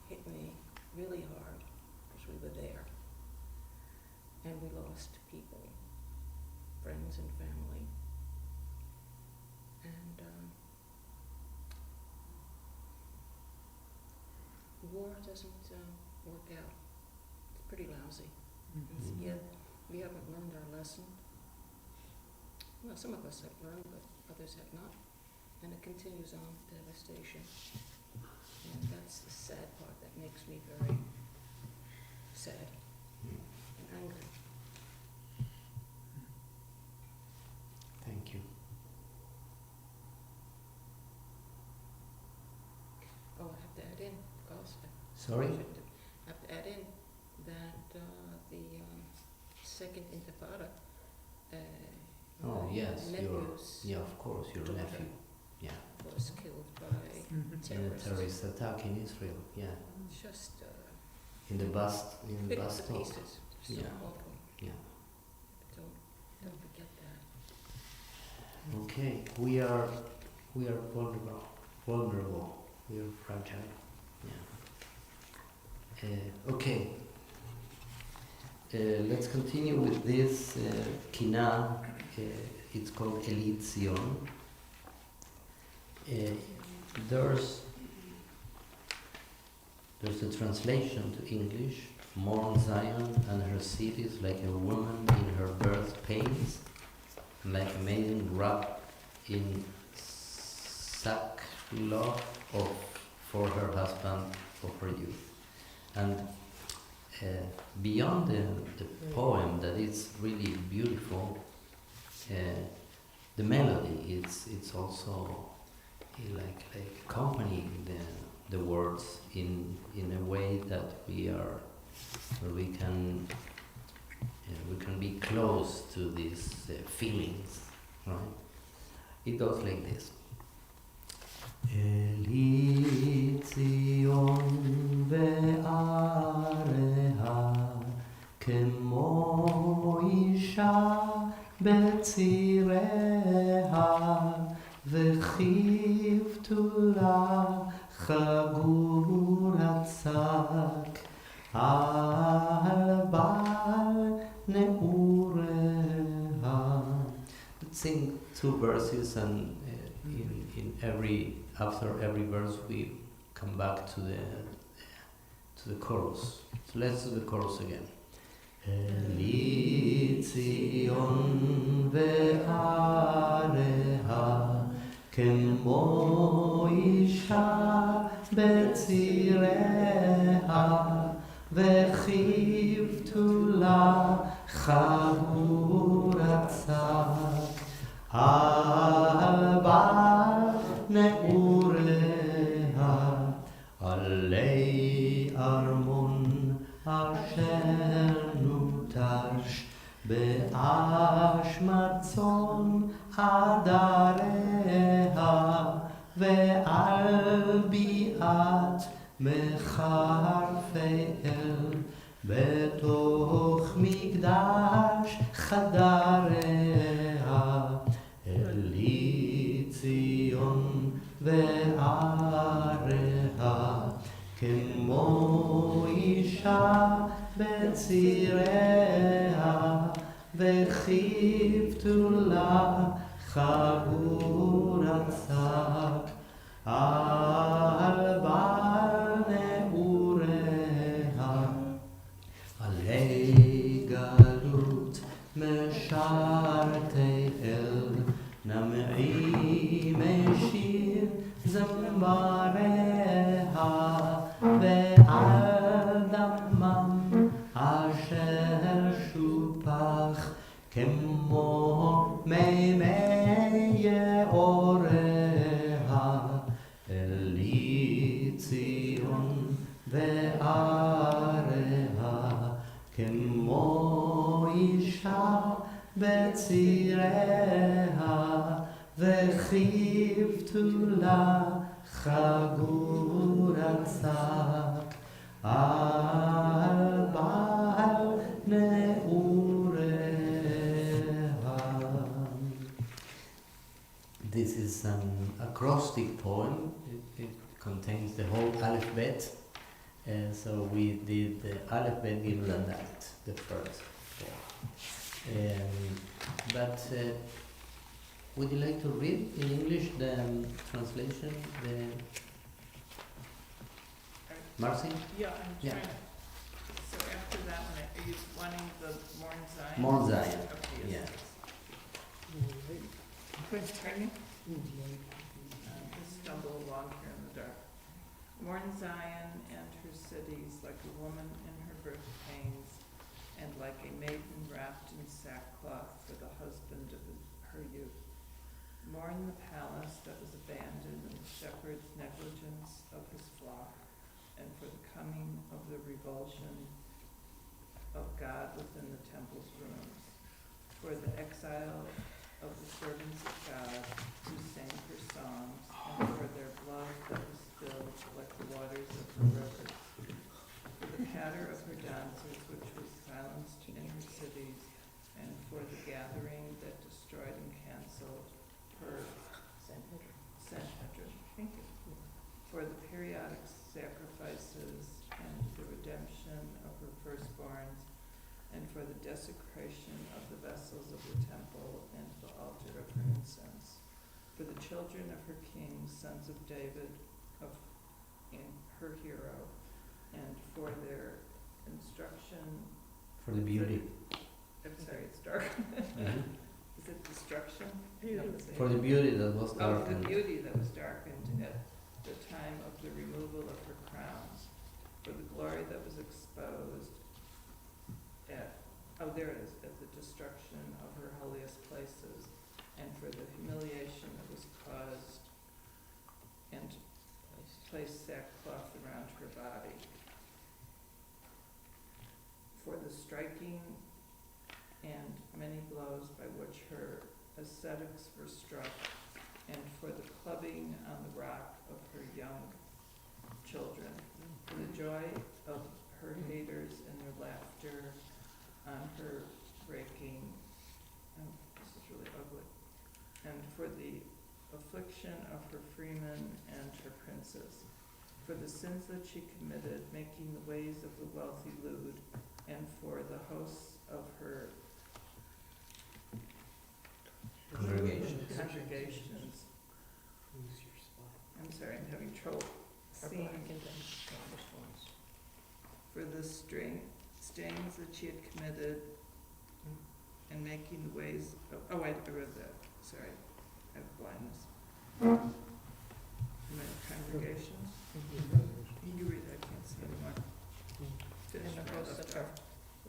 hit me really hard, because we were there. And we lost people, friends and family. And war doesn't work out. It's pretty lousy. Yet we haven't learned our lesson. Well, some of us have learned, but others have not. And it continues on, devastation. And that's the sad part that makes me very sad and angry. Thank you. Oh, I have to add in, of course. Sorry? I have to add in that the second Intifada, Oh, yes, nephew's yeah, of course, your daughter nephew. Yeah. was killed by In a terrorists. terrorist attack in Israel, yeah. Just In the bus bits to stop. pieces. So Yeah. awful. Yeah. Don't forget that. Okay, we are vulnerable. We are fragile. Yeah. Okay. Let's continue with this kina. It's called Elitzion. There's a translation to English. Mourn Zion and her cities like a woman in her birth pains, and like a maiden wrapped in sackcloth for her husband of her youth. And beyond the poem, that is really beautiful, the melody, it's also like accompanying the words in a way that we can be close to these feelings, right? It goes like this. Eli Zion ve'areha kemo isha בציריה וכיבתו לה חגור הצק al bal neureha. Let's sing two verses, and in after every verse we come back to the chorus. So let's do the chorus again. Eli Tzion ve'areha כמו אישה בציריה וחיבתו לה חבורתה על בר נעוריה עלי ארמון אשר נוטש בהשמצון עדריה ועל ביאת מחרפל בתוך מקדש חדריה אלי ציון ועריה כמו אישה בציריה וחיבתו לה חבורת שק על בר נעוריה עלי גלות משרתי אל נמעי משיר זמריה ועל דמם אשר שופך כמו מימי יאוריה אלי ציון ועריה כמו אישה בציריה וחיבתו לה חגורת שק על בעל נעוריה. This is an acrostic poem. It contains the whole alphabet. So we did the alphabet Gimel and Dalet, the first four. But would you like to read in English the translation? Marcy? Yeah, I'm Yeah. trying. So after that one, are you wanting the Morn Zion? Morn Zion, Okay, yeah. yes. Pardon me? Just stumble along here in the dark. Morn Zion and her cities like a woman in her birth pains, and like a maiden wrapped in sackcloth for the husband of her youth. Mourn the palace that was abandoned and the shepherd's negligence of his flock, and for the coming of the revulsion of God within the temple's rooms, for the exile of the servants of God who sang her songs, and for their blood that was spilled like the waters of the rivers, for the patter of her dancers which was silenced in her cities, and for the gathering that destroyed and canceled her Sanhedrin. Thank you. For the periodic sacrifices and the redemption of her firstborns, and for the desecration of the vessels of the temple and the altar of her incense, for the children of her kings, sons of David, and her hero, and for their instruction. For the beauty. I'm sorry, it's dark. Mhm. Is it destruction? For the beauty that was Of the darkened. beauty that was darkened at the time of the removal of her crowns, for the glory that was exposed there it is, at the destruction of her holiest places, and for the humiliation that was caused, and placed sackcloth around her body, for the striking and many blows by which her ascetics were struck, and for the clubbing on the rock of her young children, for the joy of her haters and their laughter on her breaking, this is really ugly, and for the affliction of her freemen and her princes, for the sins that she committed, making the ways of the wealthy lewd, and for the hosts of her congregations. I'm sorry, I'm having trouble seeing. For the stains that she had committed, and making the ways of, oh, I read that, sorry, I have blindness. Congregations? You read that, I can't see anymore. Finish And the where I hosts left of her off.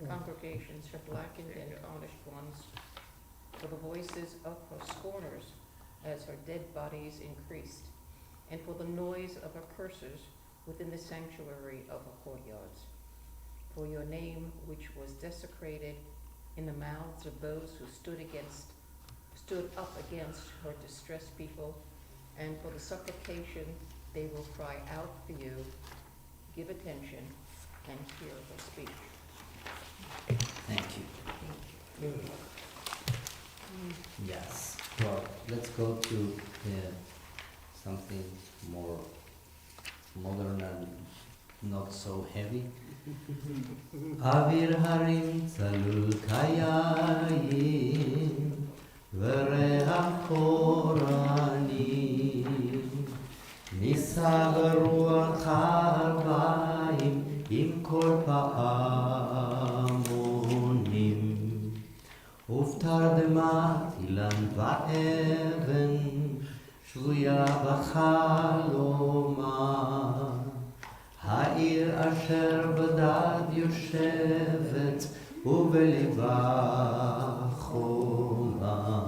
congregations, her blackened and tarnished ones, for the voices of her scorners, as her dead bodies increased, and for the noise of her cursers within the sanctuary of her courtyards. For your name, which was desecrated in the mouths of those who stood up against her distressed people, and for the supplication they will cry out for you. Give attention and hear her speech. Thank you. Yes. Well, let's go to something more modern and not so heavy. אוויר הרים צלול כיין וריח חורני נישא ברוח הארבעים עם כל פעמונים ובתרדמת אילן ואבן שבויה בחלומה העיר אשר בדד יושבת ובליבה חומה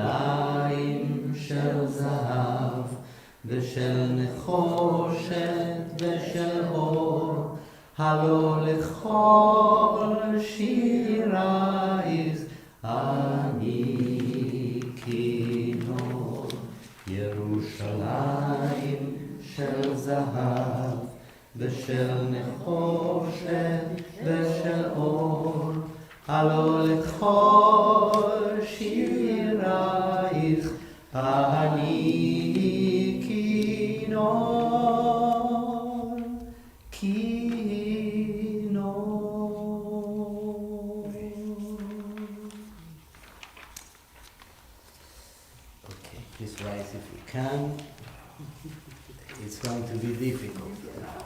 ירושלים של זהב ושל נחושת ושל אור הלא לכל שירייך אני כינור ירושלים של זהב ושל נחושת ושל אור הלא לכל שירייך אני כינור כינור. Okay, please rise if you can. It's going to be difficult now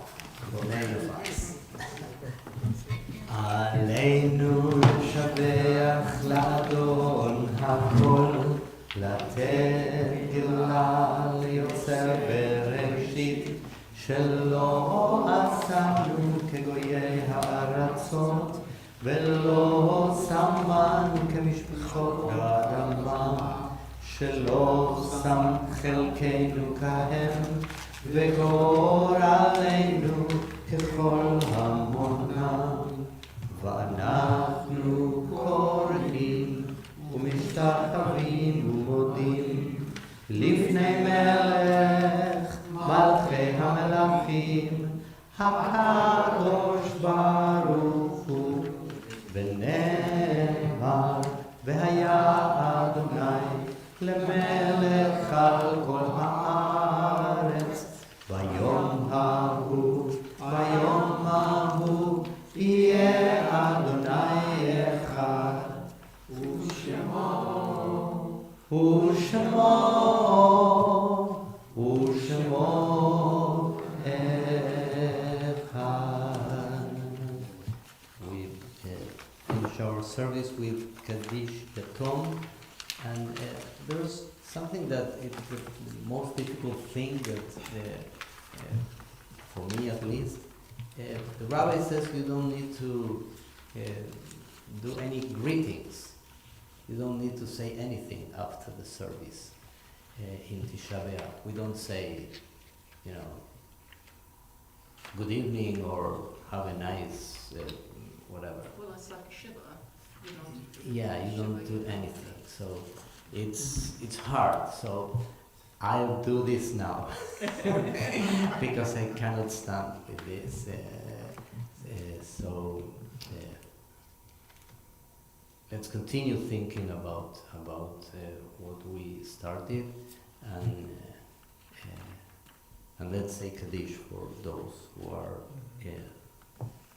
for many of us. עלינו לשבח לאדון הכל, לתת גאולה ליוצר בראשית, שלא עשנו כגויי הארצות, ולא שמנו כמשפחות האדמה, שלא שם חלקנו כהם, וגורלנו ככל המונם, ואנחנו קוראים ומשתחווים ומודים לפני מלך מלכי המלכים, הקדוש ברוך הוא, ונאמר והיה אדוני למלך על כל הארץ, ביום ההוא יהיה אדוני אחד, ושמו אחד. We finish our service with Kaddish Yatom, and there's something that is the most difficult thing that, for me at least, the rabbi says you don't need to do any greetings. You don't need to say anything after the service in Tisha B'Av. We don't say, good evening or have a nice whatever. Well, it's like Shabbat. You don't do anything. So it's hard. So I'll do this now because I cannot stand with this. Let's continue thinking about what we started, and And let's say Kaddish for those who are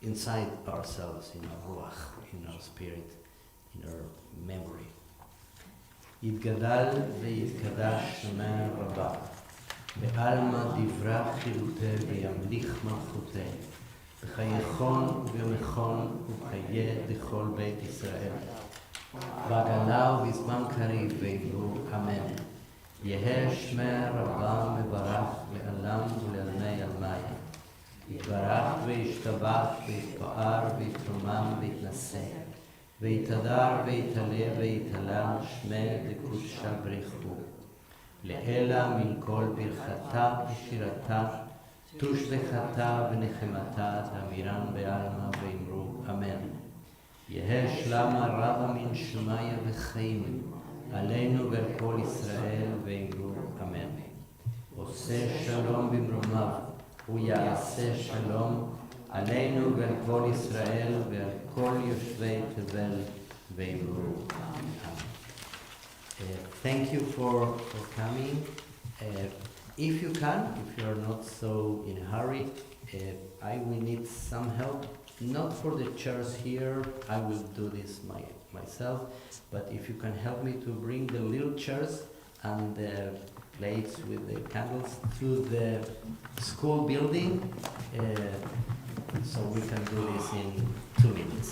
inside ourselves, in our ruach, in our spirit, in our memory. יתגדל ויתקדש שמה רבה, בעלמא דברה חילותי וימליך מלכותי, בחייכון ובמכון ובחיי דכל בית ישראל. בהגנה ובזמן קריב ויברו אמן. יהא שמה רבה מברך לעלם ולעלמי עלמי. יתברך וישתבח ויתפאר ויתרומם ויתנשא. ויתהדר ויתעלה ויתהלל שמה דקודשא בריחו. לעילה מן כל ברכתה ושירתה, תושבחתה ונחמתה תאמירן בעלמא ואמרו אמן. יהא שלמה רבה מן שמיא וחיים, עלינו ועל כל ישראל ואמרו אמן. עושה שלום במרומיו, הוא יעשה שלום עלינו ועל כל ישראל ועל כל יושבי תבל ואמרו אמן. Thank you for coming. If you can, if you are not so in a hurry, I will need some help. Not for the chairs here, I will do this myself, but if you can help me to bring the little chairs and the plates with the candles to the school building, so we can do this in 2 minutes.